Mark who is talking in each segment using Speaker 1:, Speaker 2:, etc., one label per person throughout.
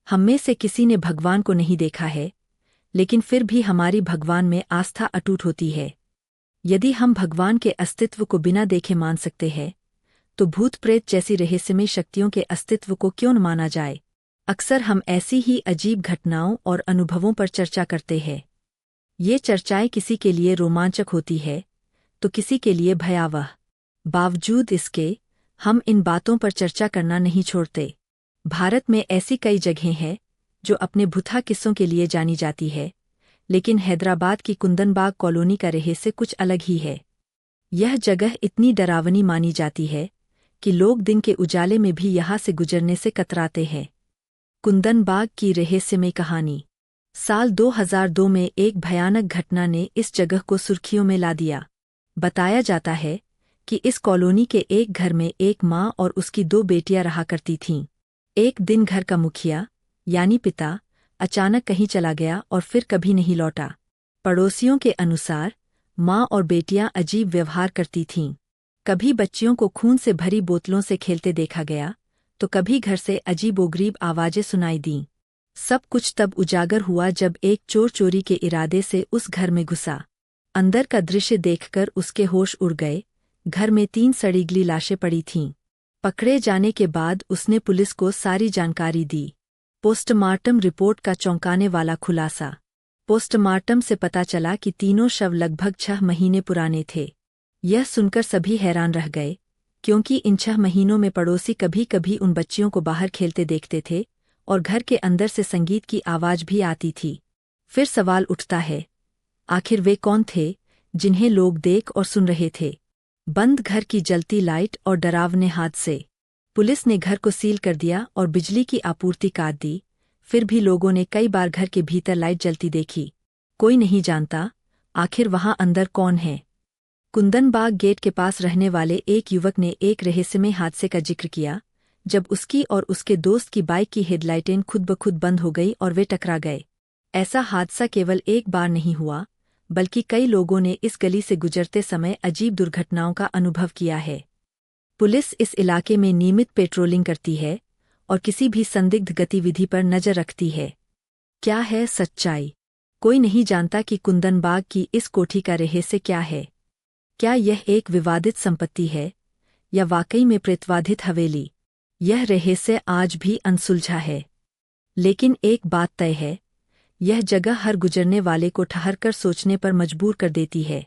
Speaker 1: हम में से किसी ने भगवान को नहीं देखा है, लेकिन फिर भी हमारी भगवान में आस्था अटूट होती है। यदि हम भगवान के अस्तित्व को बिना देखे मान सकते हैं, तो भूत प्रेत जैसी रहस्यमय शक्तियों के अस्तित्व को क्यों न माना जाए। अक्सर हम ऐसी ही अजीब घटनाओं और अनुभवों पर चर्चा करते हैं। ये चर्चाएं किसी के लिए रोमांचक होती है, तो किसी के लिए भयावह। बावजूद इसके, हम इन बातों पर चर्चा करना नहीं छोड़ते। भारत में ऐसी कई जगहें हैं जो अपने भुता किस्सों के लिए जानी जाती है, लेकिन हैदराबाद की कुंदनबाग कॉलोनी का रहस्य कुछ अलग ही है। यह जगह इतनी डरावनी मानी जाती है कि लोग दिन के उजाले में भी यहाँ से गुजरने से कतराते हैं। कुंदनबाग की रहस्यमय कहानी। साल 2002 में एक भयानक घटना ने इस जगह को सुर्खियों में ला दिया। बताया जाता है कि इस कॉलोनी के एक घर में एक माँ और उसकी 2 बेटियां रहा करती थीं। एक दिन घर का मुखिया, यानी पिता, अचानक कहीं चला गया और फिर कभी नहीं लौटा। पड़ोसियों के अनुसार माँ और बेटियां अजीब व्यवहार करती थीं। कभी बच्चियों को खून से भरी बोतलों से खेलते देखा गया, तो कभी घर से अजीबोगरीब आवाजें सुनाई दीं। सब कुछ तब उजागर हुआ जब एक चोर चोरी के इरादे से उस घर में घुसा। अंदर का दृश्य देखकर उसके होश उड़ गए। घर में 3 सड़ीगली लाशें पड़ी थीं। पकड़े जाने के बाद उसने पुलिस को सारी जानकारी दी। पोस्टमार्टम रिपोर्ट का चौंकाने वाला खुलासा। पोस्टमार्टम से पता चला कि तीनों शव लगभग 6 महीने पुराने थे। यह सुनकर सभी हैरान रह गए, क्योंकि इन 6 महीनों में पड़ोसी कभी कभी उन बच्चियों को बाहर खेलते देखते थे और घर के अंदर से संगीत की आवाज भी आती थी। फिर सवाल उठता है, आखिर वे कौन थे जिन्हें लोग देख और सुन रहे थे। बंद घर की जलती लाइट और डरावने हादसे। पुलिस ने घर को सील कर दिया और बिजली की आपूर्ति काट दी। फिर भी लोगों ने कई बार घर के भीतर लाइट जलती देखी। कोई नहीं जानता आखिर वहां अंदर कौन है। कुंदनबाग गेट के पास रहने वाले एक युवक ने एक रहस्यमय हादसे का जिक्र किया, जब उसकी और उसके दोस्त की बाइक की हेडलाइटें खुद ब खुद बंद हो गई और वे टकरा गए। ऐसा हादसा केवल एक बार नहीं हुआ, बल्कि कई लोगों ने इस गली से गुजरते समय अजीब दुर्घटनाओं का अनुभव किया है। पुलिस इस इलाके में नियमित पेट्रोलिंग करती है और किसी भी संदिग्ध गतिविधि पर नजर रखती है। क्या है सच्चाई? कोई नहीं जानता कि कुंदनबाग की इस कोठी का रहस्य क्या है। क्या यह एक विवादित संपत्ति है या वाकई में प्रेतवाधित हवेली? यह रहस्य आज भी अनसुलझा है। लेकिन एक बात तय है, यह जगह हर गुजरने वाले को ठहरकर सोचने पर मजबूर कर देती है।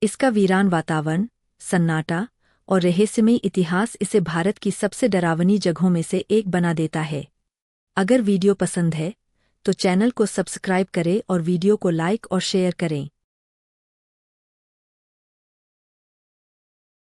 Speaker 1: इसका वीरान वातावरण, सन्नाटा और रहस्यमय इतिहास इसे भारत की सबसे डरावनी जगहों में से एक बना देता है। अगर वीडियो पसंद है, तो चैनल को सब्सक्राइब करें और वीडियो को लाइक और शेयर करें।